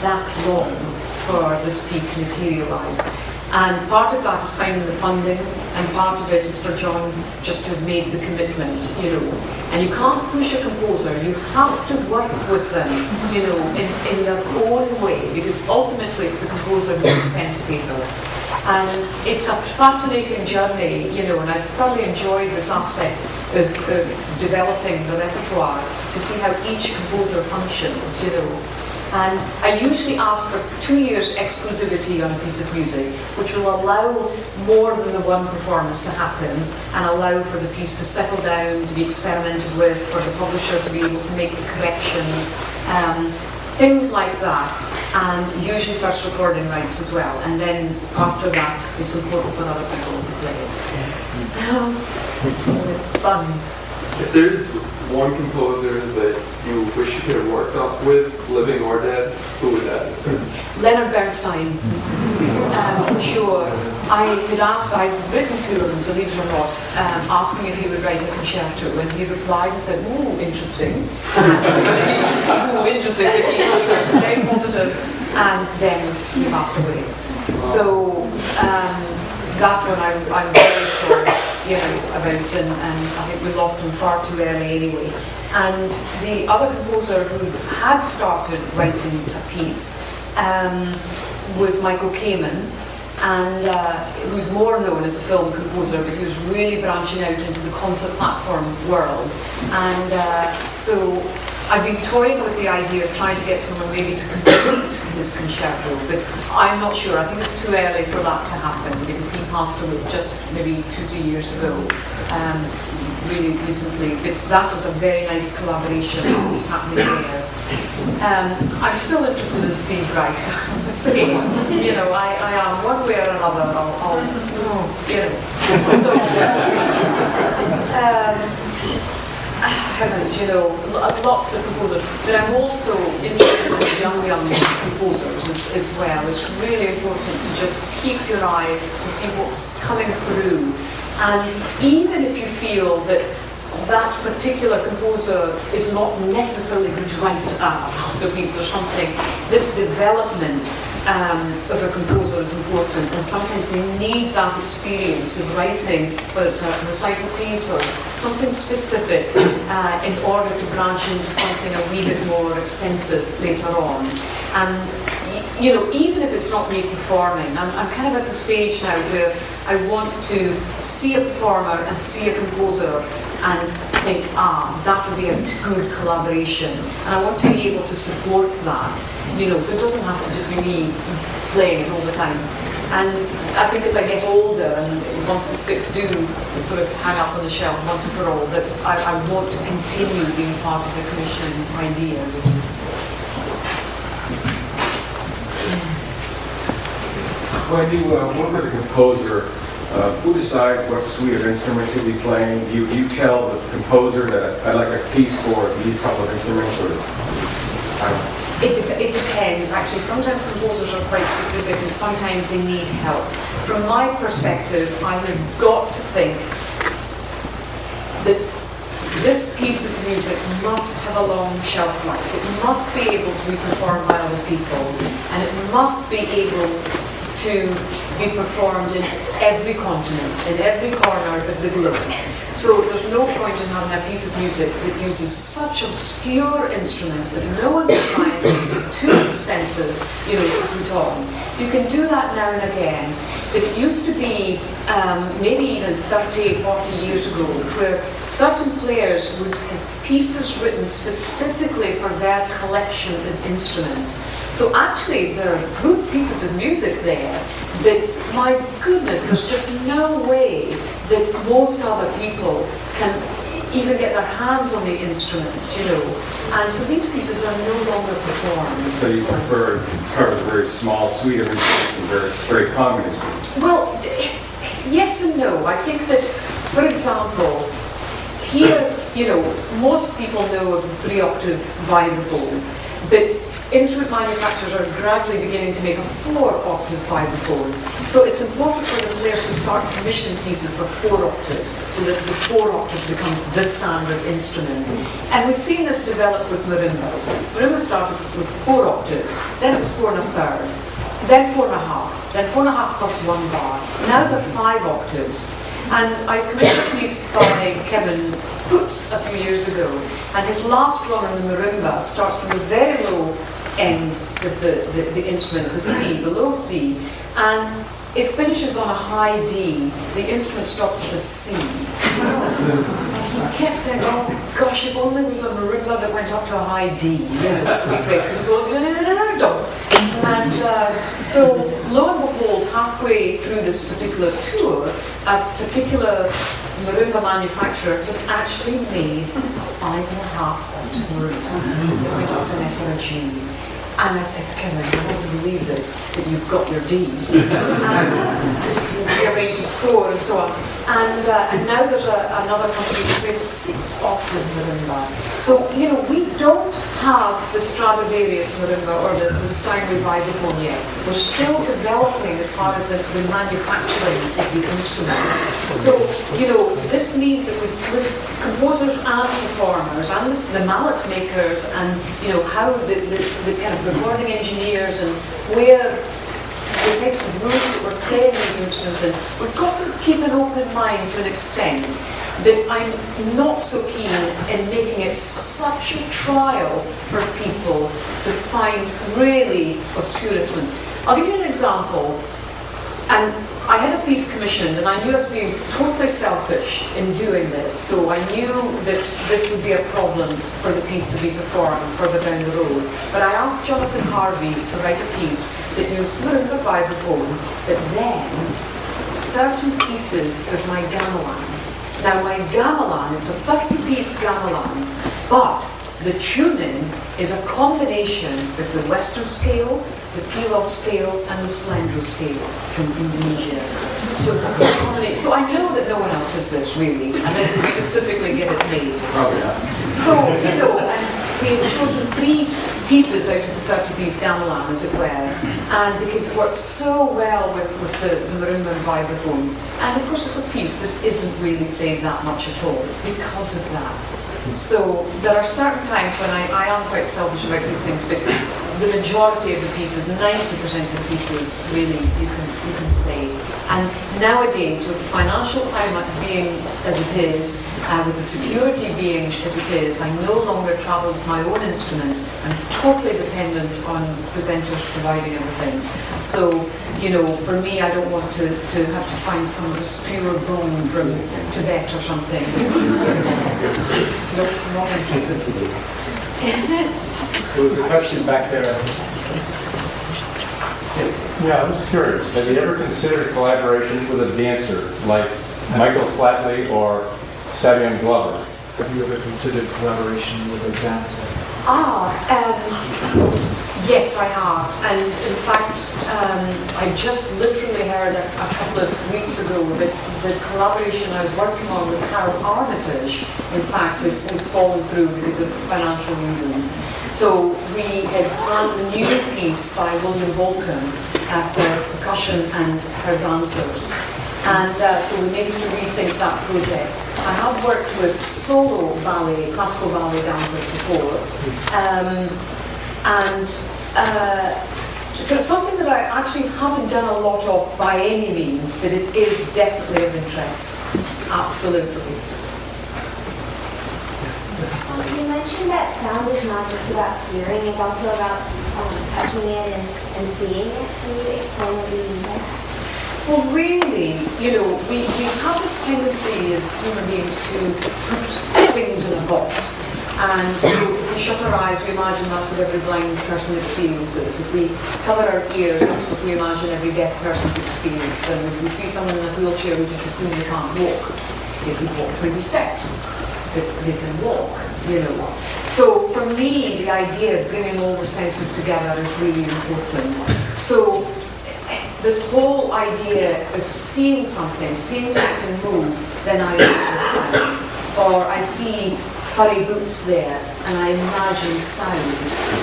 that long for this piece to materialise. And part of that is finding the funding, and part of it is for John just to have made the commitment, And you can't push a composer, you have to work with them, in their own way, because ultimately it's the composer who puts pen to paper. And it's a fascinating journey, and I thoroughly enjoyed this aspect of developing the repertoire to see how each composer functions, And I usually ask for 2 years exclusivity on a piece of music, which will allow more than the one performance to happen and allow for the piece to settle down, to be experimented with, for the publisher to be able to make the corrections, things like that. And usually first recording rights as well. And then after that, it's important for other people to play it. It's fun. If there's one composer that you wish you could have worked up with, living or dead, who would that be? Leonard Bernstein, for sure. I'd written to him, believe it or not, asking if he would write a concerto, and he replied and said, "Ooh, interesting." Ooh, interesting, but he was very positive, and then he passed away. So that one I'm very sorry about, and I think we lost him far too early anyway. And the other composer who had started writing a piece was Michael Kamen, and who's more known as a film composer, but he was really branching out into the concert platform world. And so I've been toying with the idea of trying to get someone maybe to complete his concerto, but I'm not sure. I think it's too early for that to happen, because he passed away just maybe 2-3 years ago, really recently. But that was a very nice collaboration that was happening there. I'm still interested in Steve Reich, as I say. I am one way or another. So, lots of composers, but I'm also interested in young composers as well. It's really important to just keep your eye to see what's coming through. And even if you feel that that particular composer is not necessarily going to write a masterpiece or something, this development of a composer is important, and sometimes they need that experience of writing, whether it's a recital piece or something specific, in order to branch into something a wee bit more extensive later on. And even if it's not me performing, I'm kind of at the stage now where I want to see a performer and see a composer and think, that would be a good collaboration. And I want to be able to support that, so it doesn't have to just be me playing it all the time. And I think as I get older, and once the sticks do sort of hang up on the shelf once and for all, that I want to continue being part of the commissioning idea. When you work with a composer, who decides what suite of instruments you'll be playing? Do you tell the composer that I'd like a piece for these couple of instruments, or It depends, actually. Sometimes composers are quite specific, and sometimes they need help. From my perspective, I have got to think that this piece of music must have a long shelf life. It must be able to be performed by other people, and it must be able to be performed in every continent, in every corner of the globe. So there's no point in having a piece of music that uses such obscure instruments that no one can find, it's too expensive, to put on. You can do that now and again, but it used to be maybe even 30, 40 years ago, where certain players would have pieces written specifically for their collection of instruments. So actually, there are good pieces of music there, but my goodness, there's just no way that most other people can even get their hands on the instruments, And so these pieces are no longer performed. So you prefer a very small suite of instruments and very, very common instruments? Well, yes and no. I think that, for example, here, most people know of the 3-octave vibraphone, but instrument manufacturers are gradually beginning to make a 4-octave vibraphone. So it's important for the players to start commissioning pieces for 4 octaves, so that the 4 octave becomes the standard instrument. And we've seen this develop with marimbas. Marimbas started with 4 octaves, then it was 4 1/3, then 4 1/2, then 4 1/2 plus 1 bar. Now they're 5 octaves. And I commissioned a piece by Kevin Putz a few years ago, and his last run on the marimba starts from the very low end of the instrument, the C, the low C, and it finishes on a high D. The instrument stops at a C. He kept saying, oh gosh, if only there was a marimba that went up to a high D. That would be great, because it was all and so, lo and behold, halfway through this particular tour, a particular marimba manufacturer had actually made a 5 1/2 octave marimba that went up to an F or a G. And I said to Kevin, I won't believe this, that you've got your D. And just rearrange the score and so on. And now there's another company that plays 6-octave marimba. So, you know, we don't have the Stradivarius marimba or the Steinway vibraphone yet. We're still developing as far as the manufacturing of the instrument. So, you know, this means that with composers and performers and the mallet makers and, you know, how the kind of recording engineers and where the types of rules that we're playing these instruments in, we've got to keep an open mind to an extent that I'm not so keen in making it such a trial for people to find really obscure instruments. I'll give you an example. And I had a piece commissioned, and I knew I was being totally selfish in doing this, so I knew that this would be a problem for the piece to be performed further down the road. But I asked Jonathan Harvey to write a piece that used marimba vibraphone, but then certain pieces of my gamelan. Now my gamelan, it's a 30-piece gamelan, but the tuning is a combination of the Western scale, the Pilog scale, and the Slendro scale from Indonesia. So it's a combination. So I know that no one else has this really, unless they specifically get it made. Probably not. So, you know, and we had chosen 3 pieces out of the 30-piece gamelan, as it were, and because it works so well with the marimba and vibraphone. And of course it's a piece that isn't really played that much at all because of that. So there are certain times when I am quite selfish about these things, but the majority of the pieces, 90% of the pieces, really you can play. And nowadays, with the financial climate being as it is, with the security being as it is, I no longer travel with my own instruments. I'm totally dependent on presenters providing everything. So, you know, for me, I don't want to have to find some obscure bone from Tibet or something. Not interested. There was a question back there. Yeah, I was curious. Have you ever considered collaboration with a dancer like Michael Flatley or Savion Glover? Have you ever considered collaboration with a dancer? Yes, I have. And in fact, I just literally heard a couple of weeks ago that the collaboration I was working on with Carol Armitage, in fact, has fallen through because of financial reasons. So we had planned a new piece by William Volcom for percussion and her dancers. And so we needed to rethink that project. I have worked with solo ballet, classical ballet dancers before. So it's something that I actually haven't done a lot of by any means, but it is definitely of interest. Absolutely. You mentioned that sound is not just about hearing, it's also about touching it and seeing it. Can you explain what you mean by that? Well, really, you know, we have this tendency as human beings to put things in a box. And so if we shut our eyes, we imagine that's what every blind person experiences. If we cover our ears, that's what we imagine every deaf person experiences. And if we see someone in a wheelchair, we just assume they can't walk. They can walk 20 steps. They can walk, you know. So for me, the idea of bringing all the senses together is really important. So this whole idea of seeing something move, then I hear the sound. Or I see furry boots there, and I imagine sound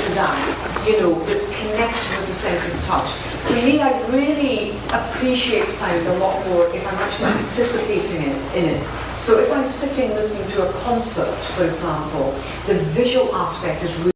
to that, you know, that's connected with the sense of touch. For me, I really appreciate sound a lot more if I'm actually participating in it. So if I'm sitting listening to a concert, for example, the visual aspect is really